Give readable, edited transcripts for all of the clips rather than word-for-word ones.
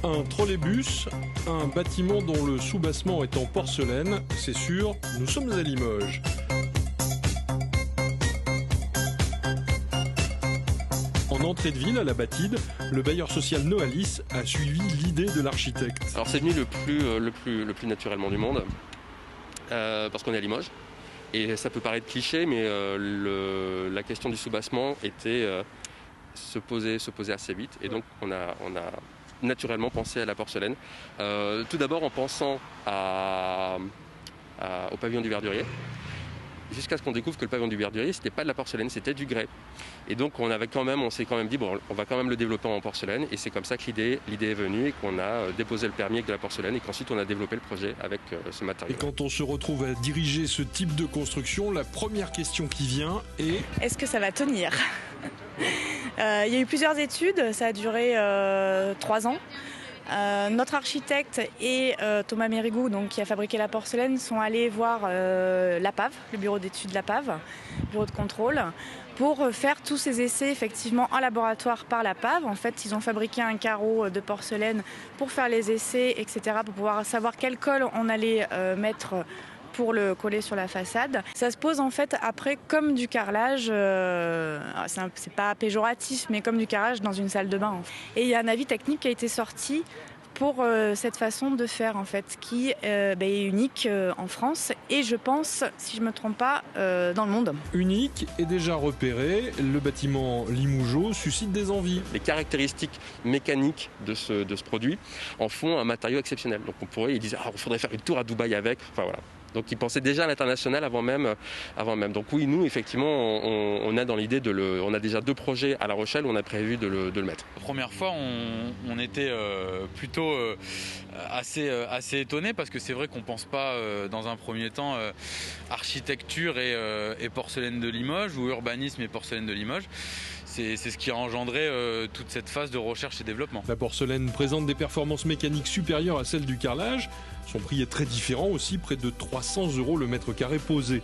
Un trolleybus, un bâtiment dont le soubassement est en porcelaine, c'est sûr, nous sommes à Limoges. En entrée de ville, à la Batide, le bailleur social Noalis a suivi l'idée de l'architecte. Alors c'est venu le plus naturellement du monde, parce qu'on est à Limoges. Et ça peut paraître cliché, mais la question du soubassement se posait assez vite. Et donc on a naturellement pensé à la porcelaine. Tout d'abord en pensant au pavillon du Verdurier, jusqu'à ce qu'on découvre que le pavillon du Verdurier, c'était pas de la porcelaine, c'était du grès. Et donc on s'est quand même dit, bon, on va quand même le développer en porcelaine. Et c'est comme ça que l'idée est venue et qu'on a déposé le permis avec de la porcelaine et qu'ensuite on a développé le projet avec ce matériau. Et quand on se retrouve à diriger ce type de construction, la première question qui vient est... Est-ce que ça va tenir ? Il y a eu plusieurs études, ça a duré 3 ans. Notre architecte et Thomas Mérigou, donc, qui a fabriqué la porcelaine, sont allés voir l'APAV, le bureau d'études de l'APAV, bureau de contrôle, pour faire tous ces essais effectivement en laboratoire par l'APAV. En fait, ils ont fabriqué un carreau de porcelaine pour faire les essais, etc., pour pouvoir savoir quel colle on allait mettre pour le coller sur la façade. Ça se pose en fait après comme du carrelage, c'est pas péjoratif, mais comme du carrelage dans une salle de bain. Et il y a un avis technique qui a été sorti pour cette façon de faire en fait, qui est unique en France et je pense, si je ne me trompe pas, dans le monde. Unique et déjà repéré, le bâtiment Limougeot suscite des envies. Les caractéristiques mécaniques de ce produit en font un matériau exceptionnel. Donc ils disent il faudrait faire une tour à Dubaï avec. Enfin voilà. Donc ils pensaient déjà à l'international avant même. Donc oui, nous effectivement, on a dans l'idée on a déjà 2 projets à La Rochelle où on a prévu de le mettre. La première fois, on était plutôt assez étonnés parce que c'est vrai qu'on pense pas dans un premier temps architecture et porcelaine de Limoges ou urbanisme et porcelaine de Limoges. C'est ce qui a engendré toute cette phase de recherche et développement. La porcelaine présente des performances mécaniques supérieures à celles du carrelage. Son prix est très différent aussi, près de 300 € le mètre carré posé.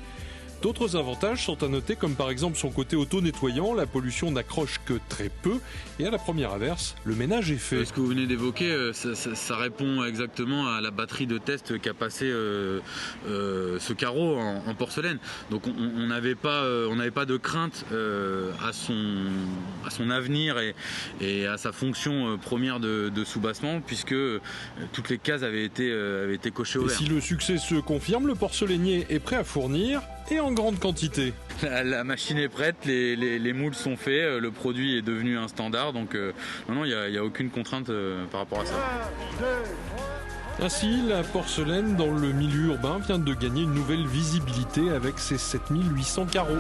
D'autres avantages sont à noter, comme par exemple son côté auto-nettoyant, la pollution n'accroche que très peu, et à la première averse, le ménage est fait. Ce que vous venez d'évoquer, ça répond exactement à la batterie de tests qu'a passé ce carreau en porcelaine. Donc on n'avait pas de crainte à son avenir et à sa fonction première de soubassement, puisque toutes les cases avaient été cochées au vert. Et si le succès se confirme, le porcelainier est prêt à fournir, et en grande quantité. La machine est prête, les moules sont faits, le produit est devenu un standard, donc non, il n'y a aucune contrainte par rapport à ça. Ainsi, la porcelaine dans le milieu urbain vient de gagner une nouvelle visibilité avec ses 7800 carreaux.